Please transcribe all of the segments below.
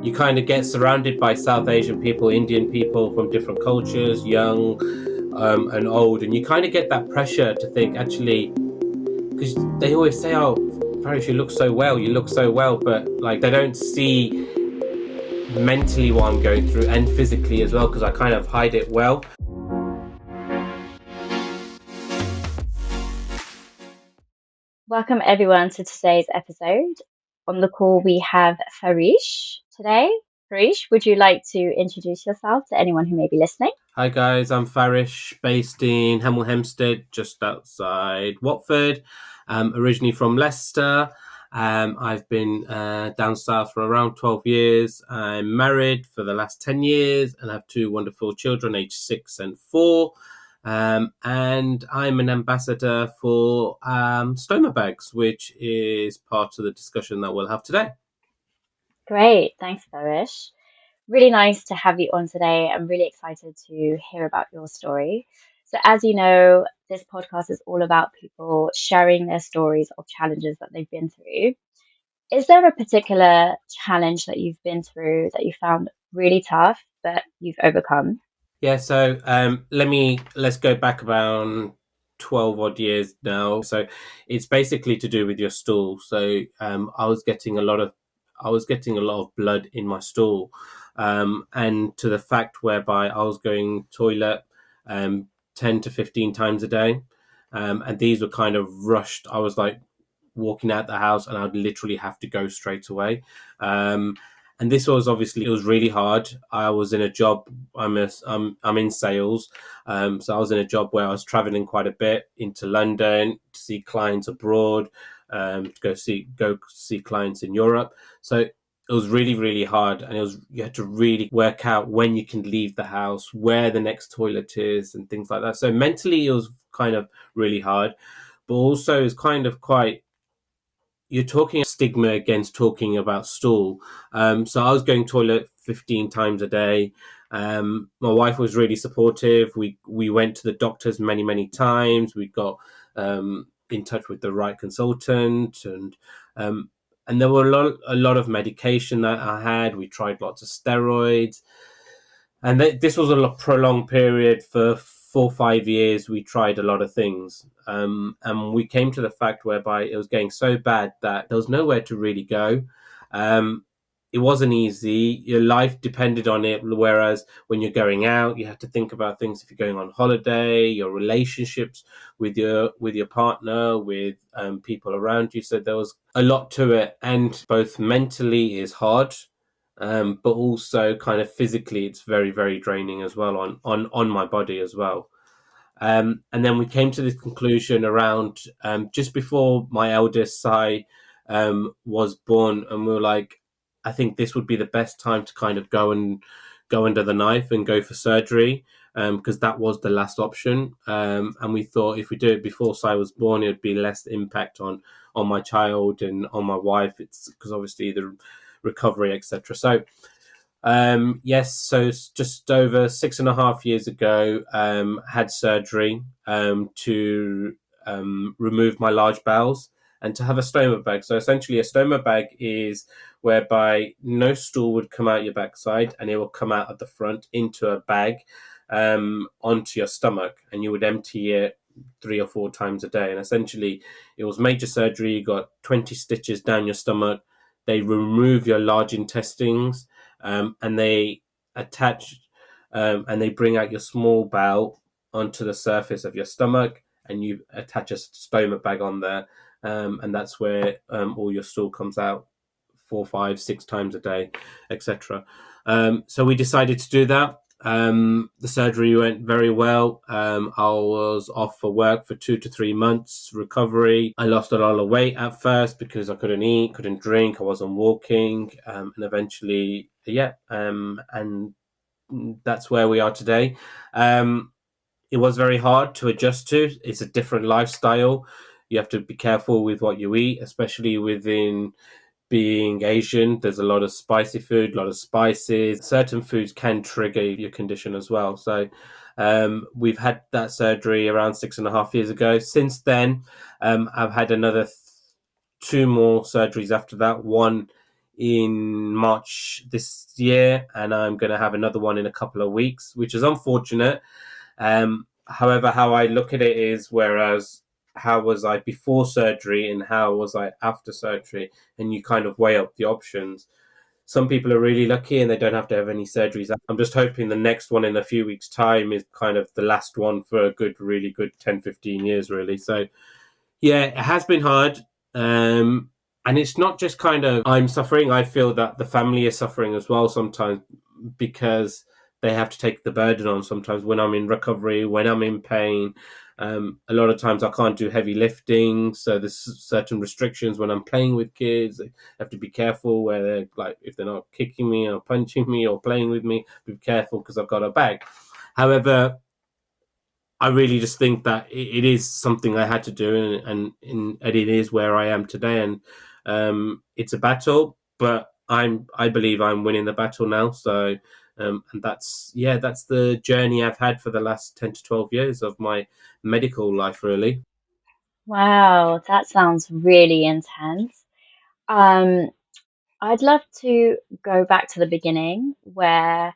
you kind of get surrounded by South Asian people, Indian people from different cultures, young and old, and you kind of get that pressure to think, actually, because they always say, oh, Farish, you look so well, but like they don't see mentally what I'm going through and physically as well, because I kind of hide it well. Welcome everyone to today's episode. On the call we have Farish today. Farish, would you like to introduce yourself to anyone who may be listening? Hi guys, I'm Farish, based in Hemel Hempstead, just outside Watford. Originally from Leicester. I've been down south for around 12 years. I'm married for the last 10 years and have two wonderful children, aged 6 and 4. And I'm an ambassador for stoma bags, which is part of the discussion that we'll have today. Great, thanks Farish. Really nice to have you on today. I'm really excited to hear about your story. So as you know, this podcast is all about people sharing their stories of challenges that they've been through. Is there a particular challenge that you've been through that you found really tough but you've overcome? Yeah, so let's go back about 12 odd years now. So it's basically to do with your stool. So I was getting a lot of blood in my stool, and to the fact whereby I was going toilet 10 to 15 times a day, and these were kind of rushed. I was like walking out the house and I'd literally have to go straight away. And this was obviously, it was really hard. I was in a job, I'm in sales. So I was in a job where I was traveling quite a bit into London to see clients abroad, to go see clients in Europe. So it was really, really hard. And you had to really work out when you can leave the house, where the next toilet is and things like that. So mentally it was kind of really hard, but also it's kind of quite, you're talking stigma against talking about stool. So I was going toilet 15 times a day. My wife was really supportive. We went to the doctors many, many times. We got in touch with the right consultant, and there were a lot of medication that I had. We tried lots of steroids, and this was a prolonged period for 4 or 5 years. We tried a lot of things, and we came to the fact whereby it was getting so bad that there was nowhere to really go. It wasn't easy. Your life depended on it, whereas when you're going out, you have to think about things. If you're going on holiday, your relationships with your partner, with people around you. So there was a lot to it, and both mentally is hard, but also kind of physically it's very, very draining as well on my body as well. And then we came to this conclusion around just before my eldest Sai was born, and we were like, I think this would be the best time to kind of go under the knife and go for surgery, because that was the last option. And we thought if we do it before Sai was born, it would be less impact on my child and on my wife. It's because obviously the recovery, etc. So yes, so it's just over 6.5 years ago, had surgery to remove my large bowels and to have a stoma bag. So essentially a stoma bag is whereby no stool would come out your backside, and it will come out at the front into a bag onto your stomach, and you would empty it 3 or 4 times a day. And essentially it was major surgery. You got 20 stitches down your stomach. They remove your large intestines, and they attach and they bring out your small bowel onto the surface of your stomach, and you attach a stoma bag on there, and that's where all your stool comes out 4, 5, 6 times a day, etc. So we decided to do that. The surgery went very well. I was off for work for 2 to 3 months recovery. I lost a lot of weight at first because I couldn't eat, couldn't drink, I wasn't walking, and eventually, and that's where we are today. It was very hard to adjust to. It's a different lifestyle. You have to be careful with what you eat, especially within being Asian. There's a lot of spicy food, a lot of spices. Certain foods can trigger your condition as well. So we've had that surgery around 6.5 years ago. Since then, I've had another 2 more surgeries after that. One in March this year, and I'm going to have another one in a couple of weeks, which is unfortunate. However, how I look at it is, whereas how was I before surgery and how was I after surgery, and you kind of weigh up the options. Some people are really lucky and they don't have to have any surgeries. I'm just hoping the next one in a few weeks' time is kind of the last one for a good, really good 10, 15 years, really. So, yeah, it has been hard. And it's not just kind of I'm suffering. I feel that the family is suffering as well sometimes because they have to take the burden on sometimes when I'm in recovery, when I'm in pain. A lot of times I can't do heavy lifting, so there's certain restrictions when I'm playing with kids. I have to be careful where they're like if they're not kicking me or punching me or playing with me. Be careful because I've got a bag. However, I really just think that it is something I had to do, and it is where I am today. And it's a battle, but I believe I'm winning the battle now. So, and that's the journey I've had for the last 10 to 12 years of my medical life, really. Wow, that sounds really intense. Um, I'd love to go back to the beginning where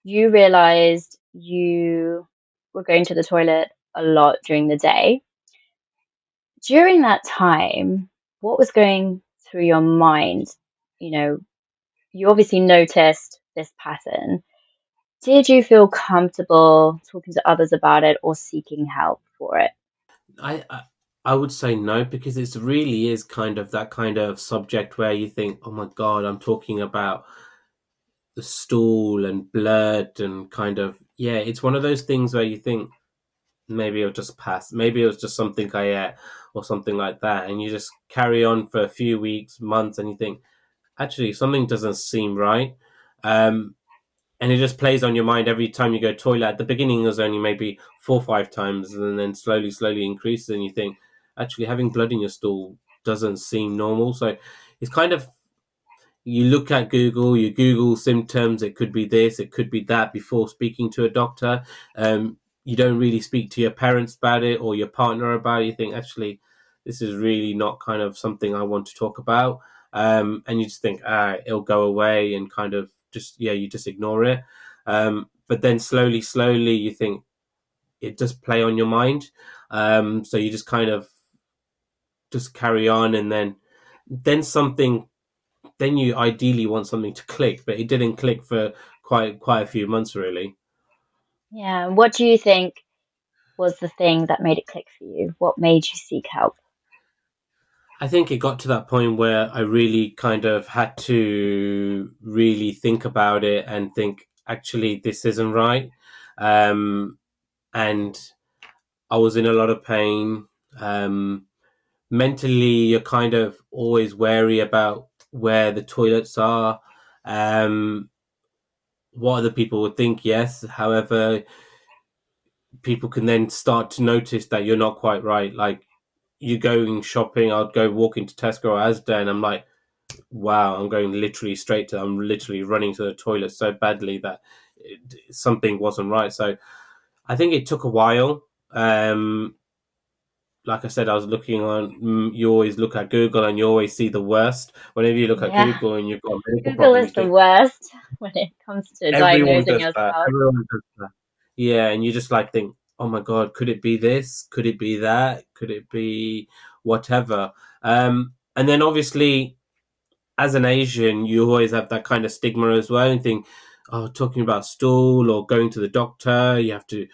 you realized you were going to the toilet a lot during the day. During that time, what was going through your mind? You know, you obviously noticed this pattern. Did you feel comfortable talking to others about it or seeking help for it? I, I I would say no because it really is kind of that kind of subject where you think, oh my God, I'm talking about the stool and blood and kind of yeah, it's one of those things where you think maybe it'll just pass. Maybe it was just something I ate or something like that. And you just carry on for a few weeks, months, and you think, actually, something doesn't seem right. Um, and it just plays on your mind every time you go to the toilet. At the beginning, it was only maybe 4 or 5 times, and then slowly, slowly increases. And you think, actually, having blood in your stool doesn't seem normal. So it's kind of you look at Google, you Google symptoms, it could be this, it could be that before speaking to a doctor. You don't really speak to your parents about it or your partner about it. You think, actually, this is really not kind of something I want to talk about. And you just think, it'll go away and kind of just, yeah, you just ignore it. But then slowly, slowly, you think it does play on your mind. So you just kind of just carry on and then something then you ideally want something to click, but it didn't click for quite a few months really. Yeah, what do you think was the thing that made it click for you? What made you seek help? I think it got to that point where I really kind of had to really think about it and think, actually, this isn't right. Um, and I was in a lot of pain. Um, Mentally, you're kind of always wary about where the toilets are. Um, what other people would think, yes. However, people can then start to notice that you're not quite right. Like you going shopping, I'd go walk into Tesco or Asda, and I'm like, wow, I'm going literally I'm literally running to the toilet so badly that something wasn't right. So I think it took a while. Like I said, I was looking on. You always look at Google, and you always see the worst. Whenever you look at Yeah, Google and you've got a medical Google problem, you is the think worst when it comes to everyone diagnosing does that. yourself. Everyone does that. Yeah, and you just like think, oh my god, could it be this? Could it be that? Could it be whatever? And then obviously, as an Asian, you always have that kind of stigma as well, and think, oh, talking about stool or going to the doctor, you have to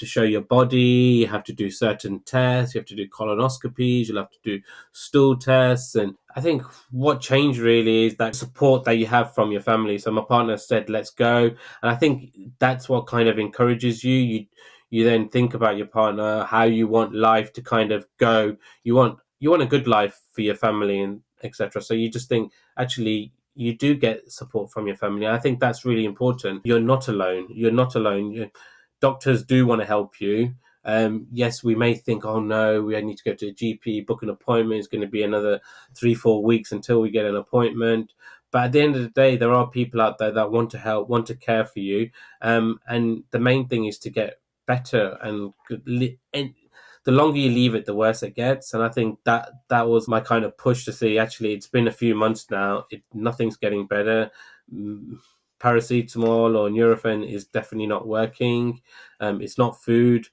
show your body, you have to do certain tests, you have to do colonoscopies, you'll have to do stool tests. And I think what changed really is that support that you have from your family. So my partner said, let's go. And I think that's what kind of encourages you. You then think about your partner, how you want life to kind of go. You want a good life for your family and etc. So you just think, actually, you do get support from your family. I think that's really important. You're not alone. You're not alone. Doctors do want to help you. Yes, we may think, oh no, we need to go to a GP, book an appointment. It's going to be another 3 4 weeks until we get an appointment. But at the end of the day, there are people out there that want to help, want to care for you. And the main thing is to get better and the longer you leave it, the worse it gets. And I think that was my kind of push to see, actually, it's been a few months now. Nothing's getting better. Paracetamol or Nurofen is definitely not working. It's not food.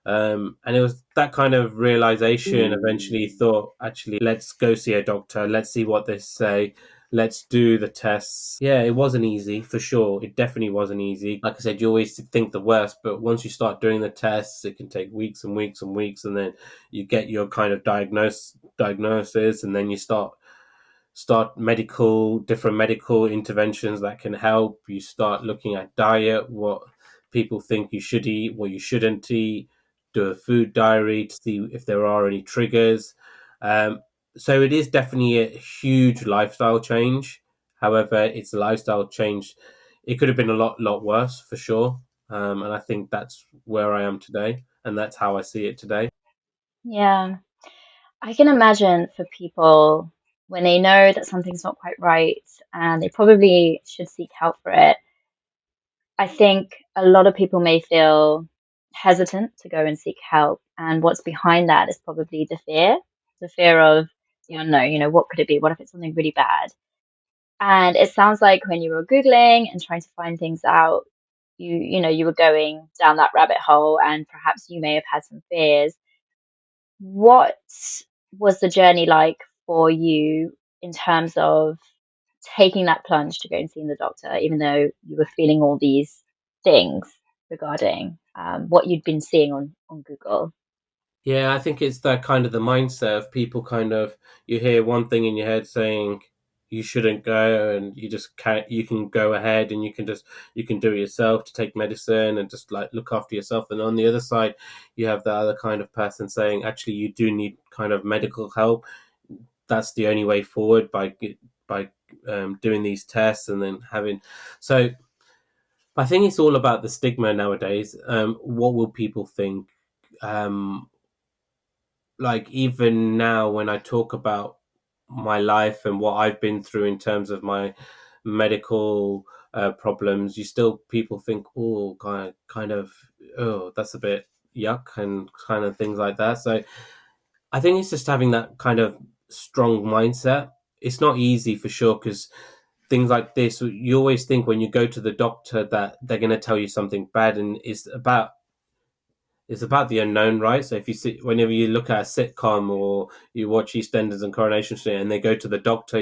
And it was that kind of realization eventually thought, actually, let's go see a doctor. Let's see what they say. Let's do the tests. Yeah, it wasn't easy for sure. It definitely wasn't easy. Like I said, you always think the worst, but once you start doing the tests, it can take weeks and weeks and weeks, and then you get your kind of diagnosis, and then you start different medical interventions that can help. You start looking at diet, what people think you should eat, what you shouldn't eat, do a food diary to see if there are any triggers. Um, so it is definitely a huge lifestyle change. However, it's a lifestyle change. It could have been a lot worse for sure. And I think that's where I am today, and that's how I see it today. Yeah. I can imagine for people when they know that something's not quite right and they probably should seek help for it. I think a lot of people may feel hesitant to go and seek help. And what's behind that is probably the fear of the unknown. What could it be? What if it's something really bad? And it sounds like when you were Googling and trying to find things out, you were going down that rabbit hole and perhaps you may have had some fears. What was the journey like for you in terms of taking that plunge to go and seeing the doctor, even though you were feeling all these things regarding what you'd been seeing on Google? Yeah, I think it's that kind of the mindset of people kind of, you hear one thing in your head saying you shouldn't go, and you can go ahead and you can do it yourself, to take medicine and just like look after yourself. And on the other side, you have the other kind of person saying, actually, you do need kind of medical help. That's the only way forward, by doing these tests and then having. So I think it's all about the stigma nowadays. What will people think? Um, like, even now when I talk about my life and what I've been through in terms of my medical problems, you still people think, oh, kind of, oh, that's a bit yuck and kind of things like that. So I think it's just having that kind of strong mindset. It's not easy for sure, because things like this, you always think when you go to the doctor that they're going to tell you something bad, and it's about the unknown, right? So if you see, whenever you look at a sitcom or you watch EastEnders and Coronation Street, and they go to the doctor,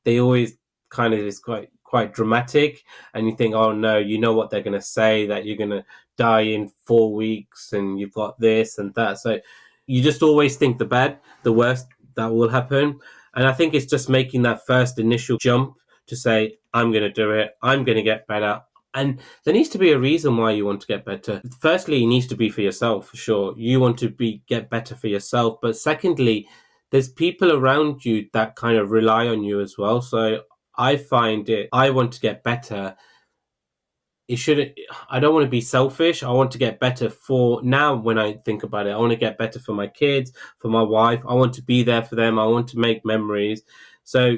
they always kind of is quite dramatic, and you think, oh no, you know what they're going to say, that you're going to die in 4 weeks, and you've got this and that. So you just always think the worst that will happen, and I think it's just making that first initial jump to say, I'm going to do it, I'm going to get better. And there needs to be a reason why you want to get better. Firstly, it needs to be for yourself, for sure. You want to get better for yourself. But secondly, there's people around you that kind of rely on you as well. So I want to get better. It shouldn't, I don't want to be selfish. I want to get better for now. When I think about it, I want to get better for my kids, for my wife. I want to be there for them. I want to make memories. So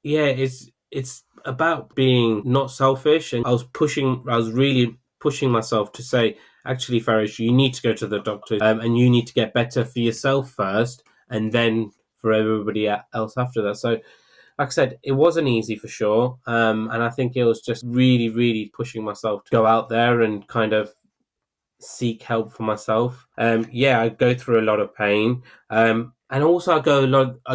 yeah, it's about being not selfish. And I was really pushing myself to say, actually, Farish, you need to go to the doctor, and you need to get better for yourself first, and then for everybody else after that. So like I said, it wasn't easy for sure, and I think it was just really, really pushing myself to go out there and kind of seek help for myself. Yeah, I go through a lot of pain. And also I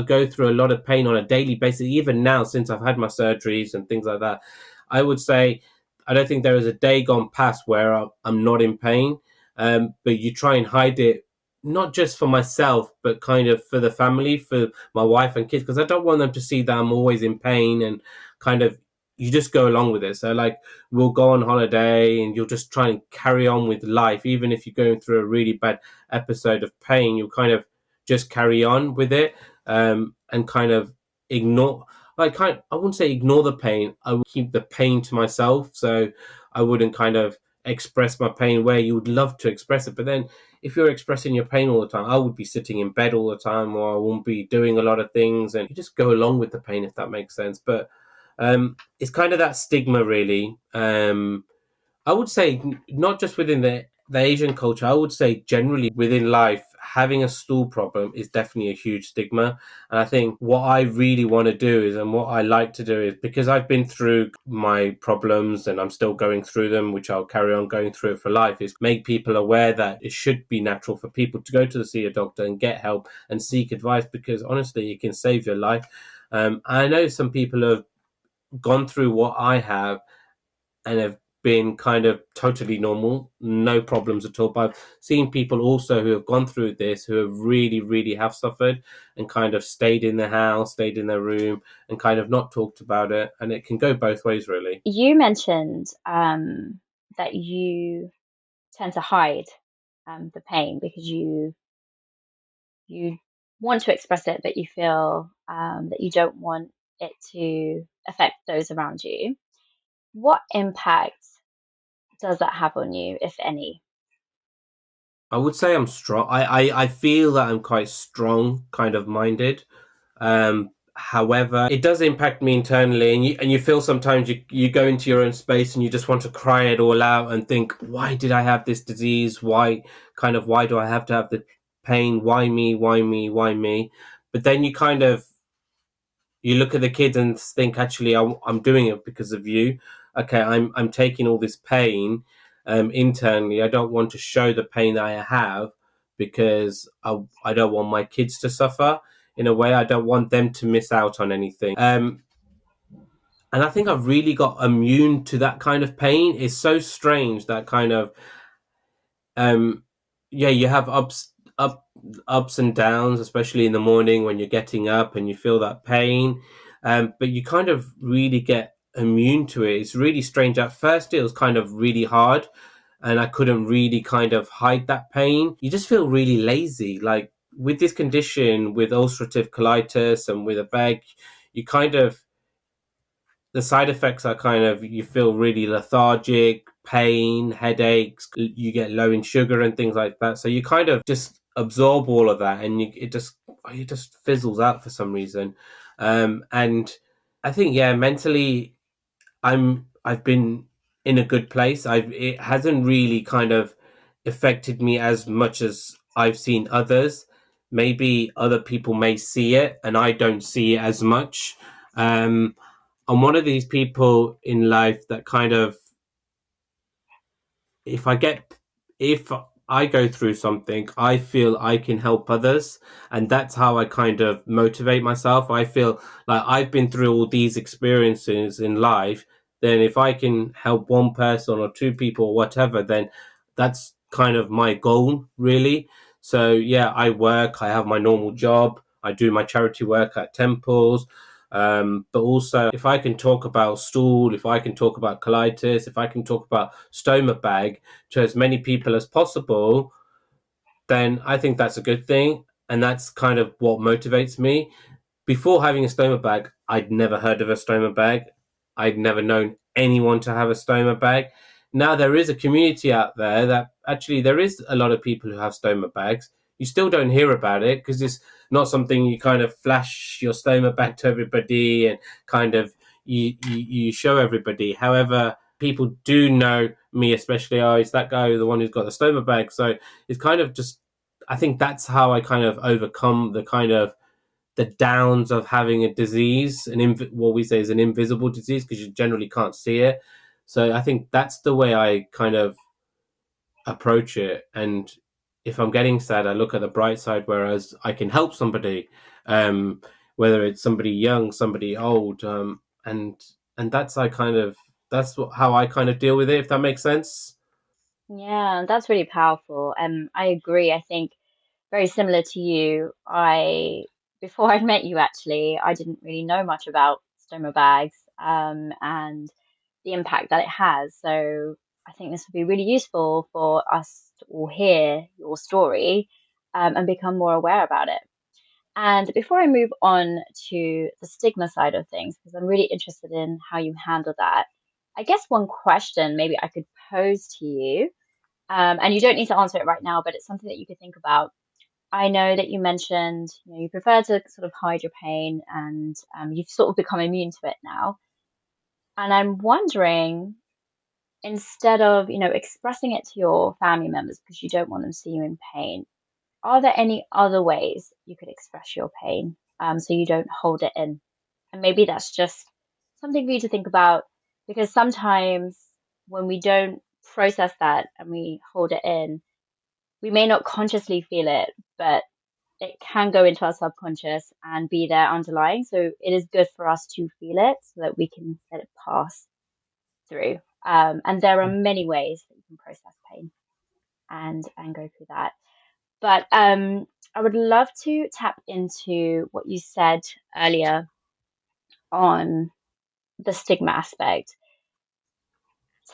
go through a lot of pain on a daily basis, even now, since I've had my surgeries and things like that. I would say I don't think there is a day gone past where I'm not in pain. But you try and hide it, not just for myself, but kind of for the family, for my wife and kids, because I don't want them to see that I'm always in pain, and kind of, you just go along with it. So like, we'll go on holiday and you'll just try and carry on with life. Even if you're going through a really bad episode of pain, you'll kind of just carry on with it, and kind of ignore, I wouldn't say ignore the pain. I would keep the pain to myself. So I wouldn't kind of express my pain where you would love to express it. But then if you're expressing your pain all the time, I would be sitting in bed all the time, or I won't be doing a lot of things, and you just go along with the pain, if that makes sense. But it's kind of that stigma, really. I would say not just within the the Asian culture, I would say generally within life, having a stool problem is definitely a huge stigma. And I think what I really want to do is, and what I like to do is, because I've been through my problems and I'm still going through them, which I'll carry on going through for life, is make people aware that it should be natural for people to go to see a doctor and get help and seek advice, because honestly, it can save your life. I know some people have gone through what I have and have been kind of totally normal, no problems at all. But I've seen people also who have gone through this, who have really, really have suffered and kind of stayed in their house, stayed in their room, and kind of not talked about it. And it can go both ways, really. You mentioned that you tend to hide the pain because you want to express it, but you feel that you don't want it to affect those around you. What impact does that have on you, if any? I would say I'm strong. I feel that I'm quite strong, kind of minded. However, it does impact me internally, and you feel sometimes you go into your own space and you just want to cry it all out and think, why did I have this disease? Why do I have to have the pain? Why me? Why me? Why me? But then you look at the kids and think, actually, I'm doing it because of you. Okay, I'm taking all this pain internally. I don't want to show the pain that I have, because I don't want my kids to suffer. In a way, I don't want them to miss out on anything. And I think I've really got immune to that kind of pain. It's so strange, that kind of um yeah, you have ups and downs, especially in the morning when you're getting up and you feel that pain. But you kind of really get immune to it. It's really strange. At first it was kind of really hard, and I couldn't really kind of hide that pain. You just feel really lazy, like with this condition, with ulcerative colitis and with a bag, you kind of, the side effects are kind of, you feel really lethargic, pain, headaches, you get low in sugar and things like that. So you kind of just absorb all of that, and it just fizzles out for some reason. And I think, yeah, mentally, I've been in a good place. It hasn't really kind of affected me as much as I've seen others. Maybe other people may see it and I don't see it as much. Um, I'm one of these people in life that kind of, if I get if I go through something, I feel I can help others, and that's how I kind of motivate myself. I feel like I've been through all these experiences in life, then if I can help one person or two people or whatever, then that's kind of my goal, really. So yeah, I have my normal job, I do my charity work at temples. But also, if I can talk about stool, if I can talk about colitis, if I can talk about stoma bag to as many people as possible, then I think that's a good thing. And that's kind of what motivates me. Before having a stoma bag, I'd never heard of a stoma bag. I'd never known anyone to have a stoma bag. Now there is a community out there that actually there is a lot of people who have stoma bags. You still don't hear about it because it's not something you kind of flash your stoma bag to everybody and kind of you show everybody. However, people do know me, especially, oh, it's that guy, the one who's got the stoma bag. So it's kind of just, I think that's how I kind of overcome the kind of the downs of having a disease, what we say is an invisible disease, because you generally can't see it. So I think that's the way I kind of approach it. And if I'm getting sad, I look at the bright side, whereas I can help somebody, um, whether it's somebody young, somebody old, and how I kind of deal with it, if that makes sense. Yeah, that's really powerful. I agree. I think very similar to you. Before I'd met you, actually, I didn't really know much about stoma bags, and the impact that it has. So I think this would be really useful for us to all hear your story, and become more aware about it. And before I move on to the stigma side of things, because I'm really interested in how you handle that, I guess one question maybe I could pose to you, and you don't need to answer it right now, but it's something that you could think about. I know that you mentioned, you prefer to sort of hide your pain, and you've sort of become immune to it now. And I'm wondering, instead of, expressing it to your family members because you don't want them to see you in pain, are there any other ways you could express your pain, so you don't hold it in? And maybe that's just something for you to think about, because sometimes when we don't process that and we hold it in, we may not consciously feel it, but it can go into our subconscious and be there underlying. So it is good for us to feel it so that we can let it pass through. And there are many ways that you can process pain and go through that. But I would love to tap into what you said earlier on the stigma aspect.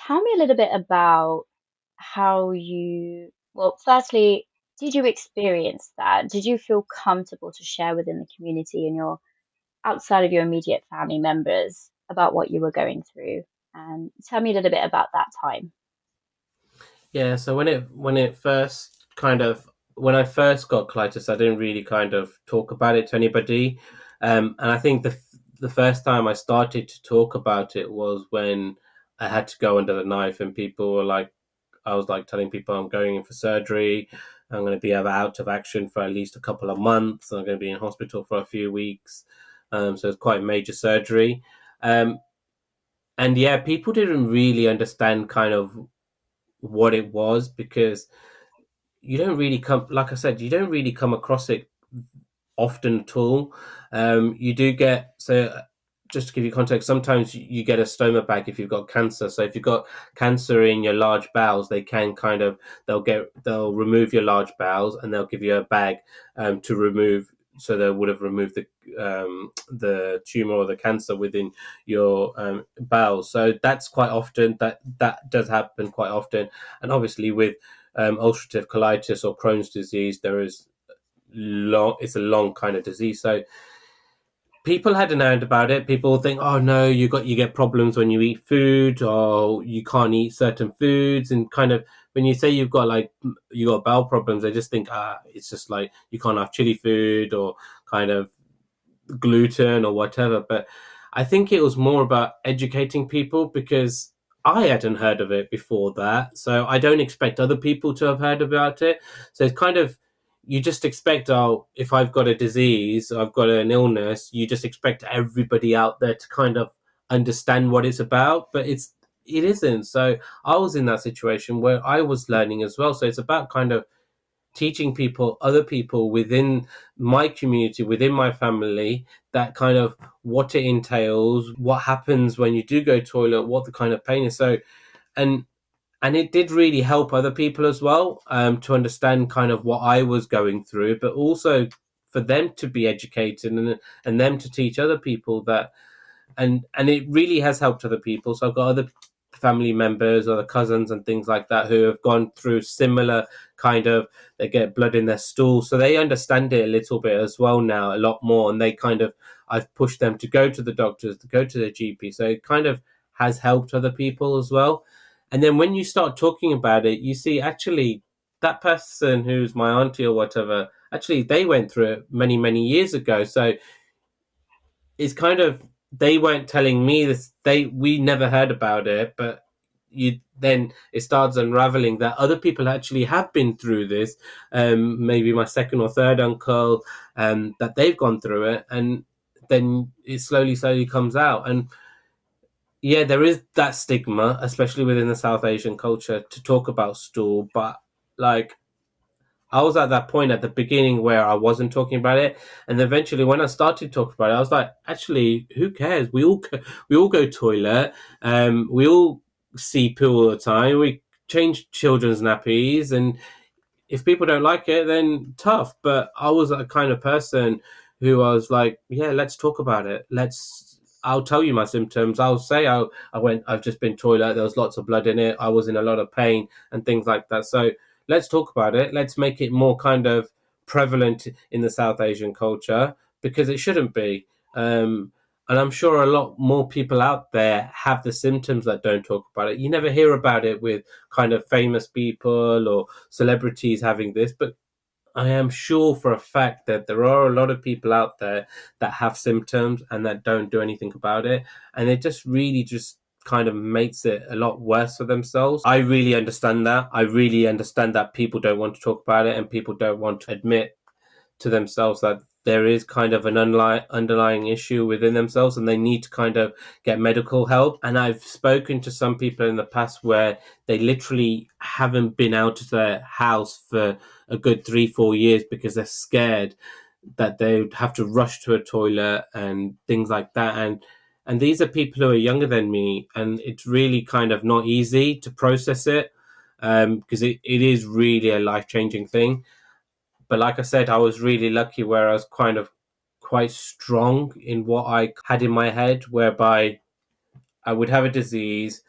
Tell me a little bit about how well, firstly, did you experience that? Did you feel comfortable to share within the community and your outside of your immediate family members about what you were going through? And tell me a little bit about that time. Yeah, so when it first kind of when I first got colitis, I didn't really kind of talk about it to anybody, and I think the first time I started to talk about it was when I had to go under the knife, and people were like, I was like telling people I'm going in for surgery, I'm going to be out of action for at least a couple of months, I'm going to be in hospital for a few weeks, so it's quite a major surgery, um, and yeah, people didn't really understand kind of what it was because you don't really come, like I said, you don't really come across it often at all. You do get, so just to give you context, sometimes you get a stoma bag if you've got cancer. So if you've got cancer in your large bowels, they can kind of, they'll remove your large bowels and they'll give you a bag to remove. So they would have removed the tumor or the cancer within your bowels. So that's quite often, that does happen quite often. And obviously with ulcerative colitis or Crohn's disease, there is it's a long kind of disease. So people hadn't heard about it. People think, oh no, you get problems when you eat food, or you can't eat certain foods, and kind of when you say you got bowel problems, they just think it's just like you can't have chili food or kind of gluten or whatever. But I think it was more about educating people because I hadn't heard of it before that. So I don't expect other people to have heard about it. So it's kind of, you just expect, oh, if I've got a disease, I've got an illness, you just expect everybody out there to kind of understand what it's about. But it isn't. So I was in that situation where I was learning as well. So it's about kind of teaching people, other people within my community, within my family, that kind of what it entails, what happens when you do go toilet, what the kind of pain is. So, and it did really help other people as well, to understand kind of what I was going through, but also for them to be educated and them to teach other people that, and it really has helped other people. So I've got other family members, other cousins and things like that who have gone through similar kind of, they get blood in their stool, so they understand it a little bit as well now, a lot more, and they kind of, I've pushed them to go to the doctors, to go to the GP, so it kind of has helped other people as well. And then when you start talking about it, you see actually that person who's my auntie or whatever, actually they went through it many years ago. So it's kind of, they weren't telling me this, we never heard about it, but you then it starts unraveling that other people actually have been through this, maybe my second or third uncle, that they've gone through it, and then it slowly comes out. And yeah, there is that stigma, especially within the South Asian culture, to talk about stool, but like I was at that point at the beginning where I wasn't talking about it, and eventually when I started talking about it, I was like, actually, who cares? We all go toilet, we all see poo all the time. We change children's nappies, and if people don't like it, then tough. But I was a kind of person who I was like, yeah, let's talk about it. I'll tell you my symptoms. I'll say I've just been toilet. There was lots of blood in it. I was in a lot of pain and things like that. So let's talk about it. Let's make it more kind of prevalent in the South Asian culture, because it shouldn't be. And I'm sure a lot more people out there have the symptoms that don't talk about it. You never hear about it with kind of famous people or celebrities having this, but I am sure for a fact that there are a lot of people out there that have symptoms and that don't do anything about it. And it just really just kind of makes it a lot worse for themselves. I really understand that. I really understand that people don't want to talk about it and people don't want to admit to themselves that there is kind of an underlying issue within themselves and they need to kind of get medical help. And I've spoken to some people in the past where they literally haven't been out of their house for a good 3-4 years because they're scared that they would have to rush to a toilet and things like that. And these are people who are younger than me, and it's really kind of not easy to process it, because it is really a life-changing thing. But like I said, I was really lucky where I was kind of quite strong in what I had in my head, whereby I would have a disease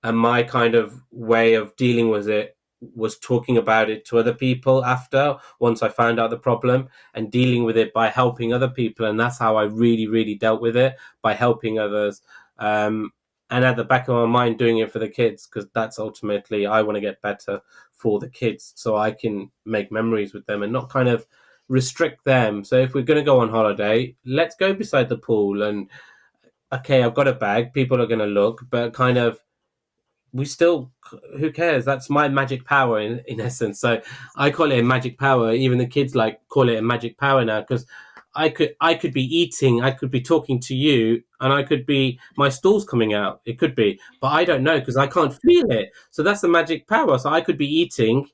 and my kind of way of dealing with it was talking about it to other people after, once I found out the problem, and dealing with it by helping other people. And that's how I really, really dealt with it, by helping others. And at the back of my mind, doing it for the kids, because that's ultimately, I want to get better for the kids so I can make memories with them and not kind of restrict them. So if we're going to go on holiday, let's go beside the pool. And okay, I've got a bag, people are going to look, but kind of, we still, who cares? That's my magic power in essence. So I call it a magic power. Even the kids like call it a magic power now, because I could be eating, I could be talking to you, and I could be, my stool's coming out. It could be, but I don't know because I can't feel it. So that's the magic power. So I could be eating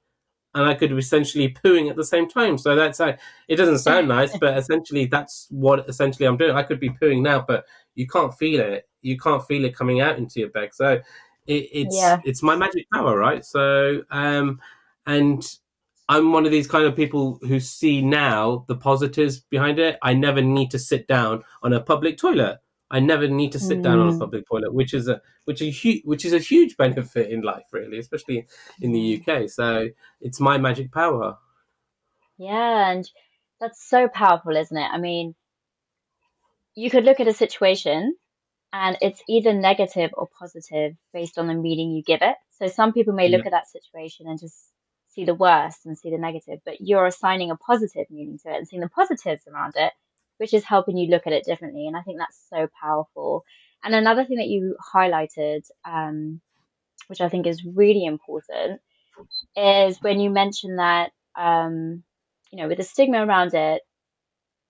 and I could be essentially pooing at the same time. So that's like, it doesn't sound nice, but essentially that's what essentially I'm doing. I could be pooing now, but you can't feel it. You can't feel it coming out into your bag. So Yeah. it's my magic power, right? So and I'm one of these kind of people who see now the positives behind it. I never need to sit down on a public toilet. I never need to sit down on a Mm, public toilet, which is a huge benefit in life, really, especially in the mm. UK. So it's my magic power. Yeah, and that's so powerful, isn't it? I mean, you could look at a situation and it's either negative or positive based on the meaning you give it. So some people may Yeah, look at that situation and just see the worst and see the negative, but you're assigning a positive meaning to it and seeing the positives around it, which is helping you look at it differently. And I think that's so powerful. And another thing that you highlighted, which I think is really important, is when you mentioned that, with the stigma around it,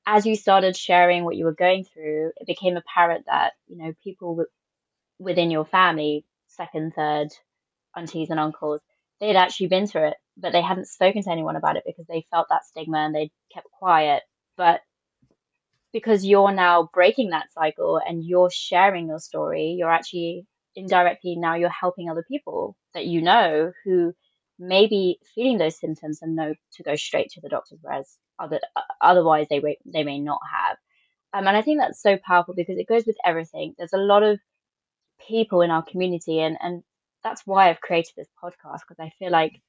as you started sharing what you were going through, it became apparent that, people within your family, second, third, aunties and uncles, they had actually been through it, but they hadn't spoken to anyone about it because they felt that stigma and they kept quiet. But because you're now breaking that cycle and you're sharing your story, you're actually indirectly now you're helping other people that you know who may be feeling those symptoms and know to go straight to the doctors, whereas otherwise they may not have. And I think that's so powerful because it goes with everything. There's a lot of people in our community, and that's why I've created this podcast, because I feel like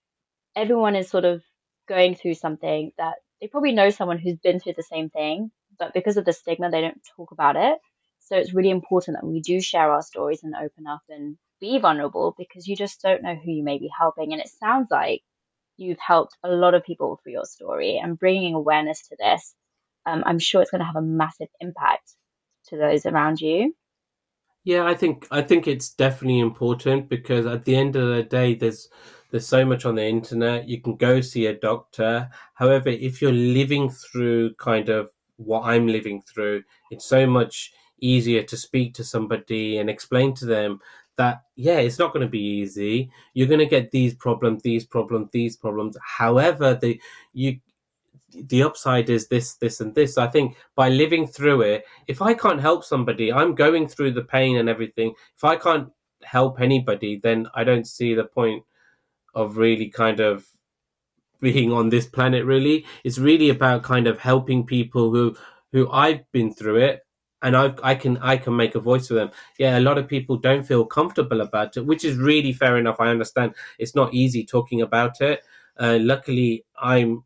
everyone is sort of going through something that they probably know someone who's been through the same thing, but because of the stigma, they don't talk about it. So it's really important that we do share our stories and open up and be vulnerable, because you just don't know who you may be helping. And it sounds like you've helped a lot of people through your story and bringing awareness to this. I'm sure it's going to have a massive impact to those around you. yeah. I think it's definitely important because at the end of the day, there's so much on the internet. You can go see a doctor. However, if you're living through kind of what I'm living through, it's so much easier to speak to somebody and explain to them that, yeah, it's not going to be easy. You're going to get these problems, these problems, these problems. However, you the upside is this, this, and this. I think by living through it, if I can't help somebody, I'm going through the pain and everything. If I can't help anybody, then I don't see the point of really kind of being on this planet. Really, it's really about kind of helping people who I've been through it, and I can make a voice for them. Yeah, a lot of people don't feel comfortable about it, which is really fair enough. I understand it's not easy talking about it. Luckily, I'm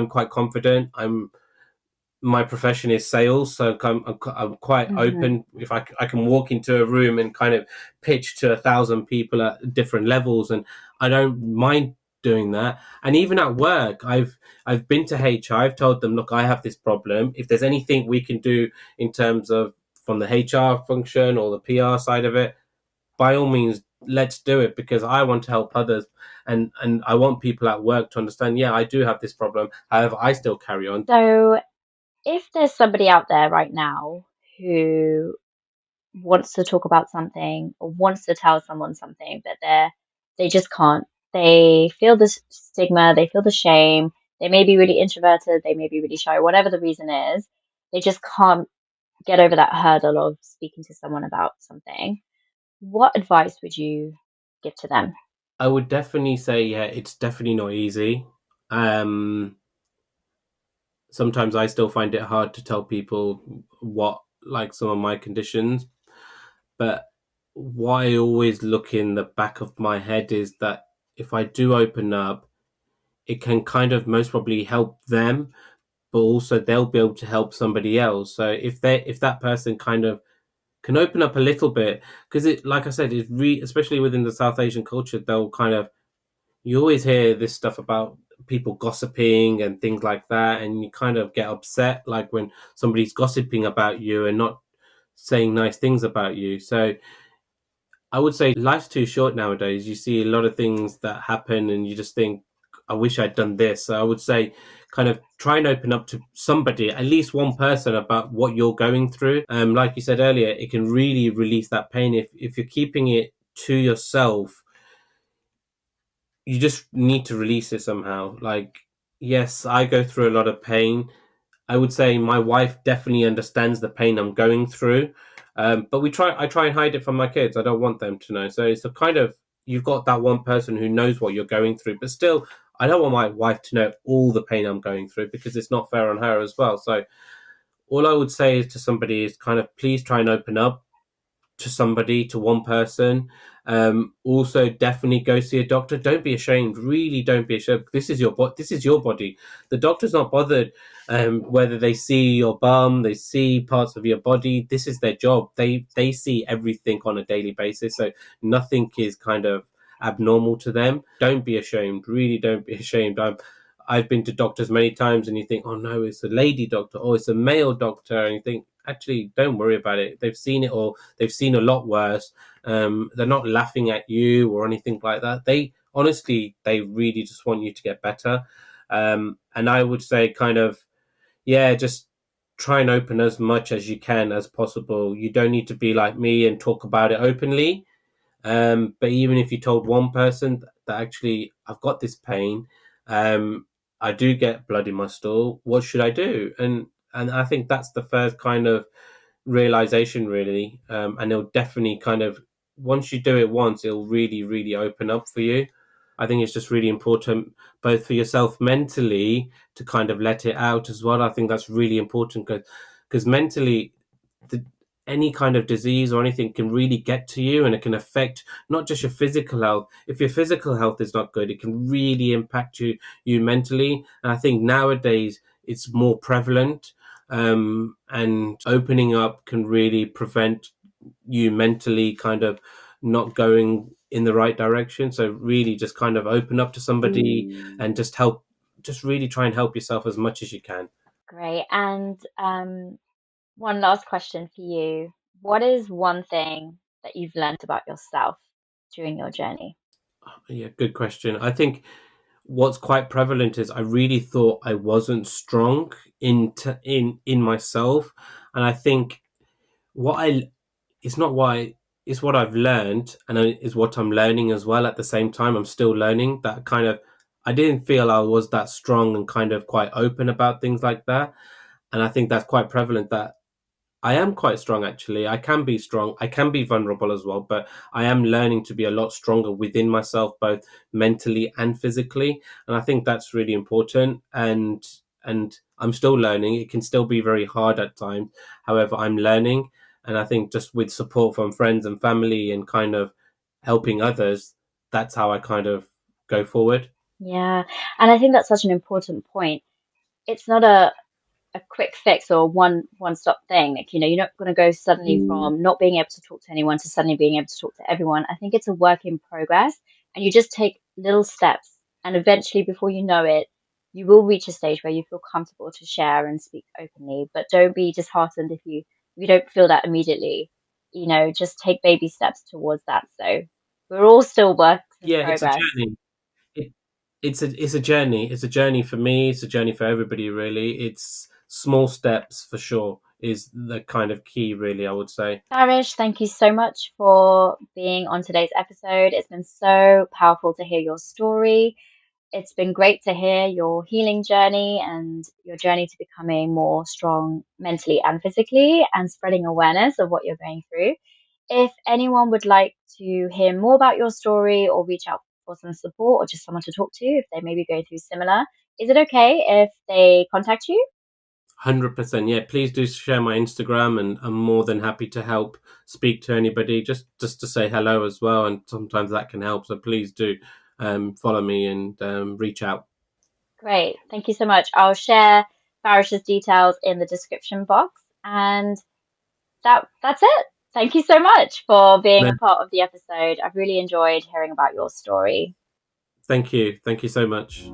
quite confident. My profession is sales, so I'm quite Hmm. open. If I can walk into a room and kind of pitch to 1,000 people at different levels, and I don't mind doing that. And even at work, I've been to HR. I've told them, look, I have this problem. If there's anything we can do in terms of from the HR function or the PR side of it, by all means, let's do it, because I want to help others, and I want people at work to understand, yeah, I do have this problem. However, I still carry on. So, if there's somebody out there right now who wants to talk about something or wants to tell someone something, but they just can't. They feel the stigma, they feel the shame. They may be really introverted, they may be really shy, whatever the reason is. They just can't get over that hurdle of speaking to someone about something. What advice would you give to them? I would definitely say, yeah, it's definitely not easy. Um, Sometimes I still find it hard to tell people what, like, some of my conditions, but what I always look in the back of my head is that if I do open up, it can kind of most probably help them, but also they'll be able to help somebody else. So if that person kind of can open up a little bit, because it, like I said, it's especially within the South Asian culture, they'll kind of, you always hear this stuff about people gossiping and things like that, and you kind of get upset, like when somebody's gossiping about you and not saying nice things about you. So I would say life's too short nowadays. You see a lot of things that happen and you just think, I wish I'd done this. So I would say kind of try and open up to somebody, at least one person, about what you're going through. Like you said earlier, it can really release that pain. If you're keeping it to yourself, you just need to release it somehow. Like, yes, I go through a lot of pain. I would say my wife definitely understands the pain I'm going through, but I try and hide it from my kids. I don't want them to know. So it's a kind of, you've got that one person who knows what you're going through, but still, I don't want my wife to know all the pain I'm going through, because it's not fair on her as well. So all I would say to somebody is kind of, please try and open up to somebody, to one person. Also, definitely go see a doctor. Don't be ashamed. Really, don't be ashamed. This is your This is your body. The doctor's not bothered whether they see your bum, they see parts of your body. This is their job. They see everything on a daily basis. So nothing is kind of abnormal to them. Don't be ashamed. Really, don't be ashamed. I've been to doctors many times, and you think, oh no, it's a lady doctor, or it's a male doctor, and you think, actually, don't worry about it. They've seen it all. They've seen a lot worse. They're not laughing at you or anything like that. They honestly, they really just want you to get better. And I would say, kind of, yeah, just try and open as much as you can as possible. You don't need to be like me and talk about it openly. But even if you told one person that actually, I've got this pain, um, I do get blood in my stool, what should I do? And I think that's the first kind of realization, really. And it'll definitely kind of, once you do it once, it'll really, really open up for you. I think it's just really important, both for yourself mentally, to kind of let it out as well. I think that's really important, because mentally, the, any kind of disease or anything can really get to you, and it can affect not just your physical health. If your physical health is not good, it can really impact you mentally. And I think nowadays it's more prevalent, and opening up can really prevent you mentally kind of not going in the right direction. So really just kind of open up to somebody and just help, just really try and help yourself as much as you can. Great. And one last question for you. What is one thing that you've learned about yourself during your journey? Yeah, good question. I think what's quite prevalent is I really thought I wasn't strong in myself, and I think what I it's not why it's what I've learned, and is what I'm learning as well. At the same time, I'm still learning that kind of, I didn't feel I was that strong and kind of quite open about things like that. And I think that's quite prevalent, that I am quite strong, actually. I can be strong. I can be vulnerable as well, but I am learning to be a lot stronger within myself, both mentally and physically. And I think that's really important. And I'm still learning. It can still be very hard at times. However, I'm learning. And I think just with support from friends and family and kind of helping others, that's how I kind of go forward. Yeah, and I think that's such an important point. It's not a quick fix or one stop thing. Like, you're not going to go suddenly from not being able to talk to anyone to suddenly being able to talk to everyone. I think it's a work in progress, and you just take little steps, and eventually, before you know it, you will reach a stage where you feel comfortable to share and speak openly. But don't be disheartened if you don't feel that immediately. just take baby steps towards that. So we're all still works in Yeah, it's a progress. journey. It, it's a journey. It's a journey for me. It's a journey for everybody, really. It's small steps for sure is the kind of key, really, I would say. Farish, thank you so much for being on today's episode. It's been so powerful to hear your story. It's been great to hear your healing journey and your journey to becoming more strong mentally and physically and spreading awareness of what you're going through. If anyone would like to hear more about your story or reach out for some support or just someone to talk to if they maybe go through similar, is it okay if they contact you? 100%. Yeah, please do share my Instagram, and I'm more than happy to help speak to anybody, just to say hello as well. And sometimes that can help. So please do follow me and reach out. Great. Thank you so much. I'll share Farish's details in the description box. And that's it. Thank you so much for being No, a part of the episode. I've really enjoyed hearing about your story. thank you. Thank you so much.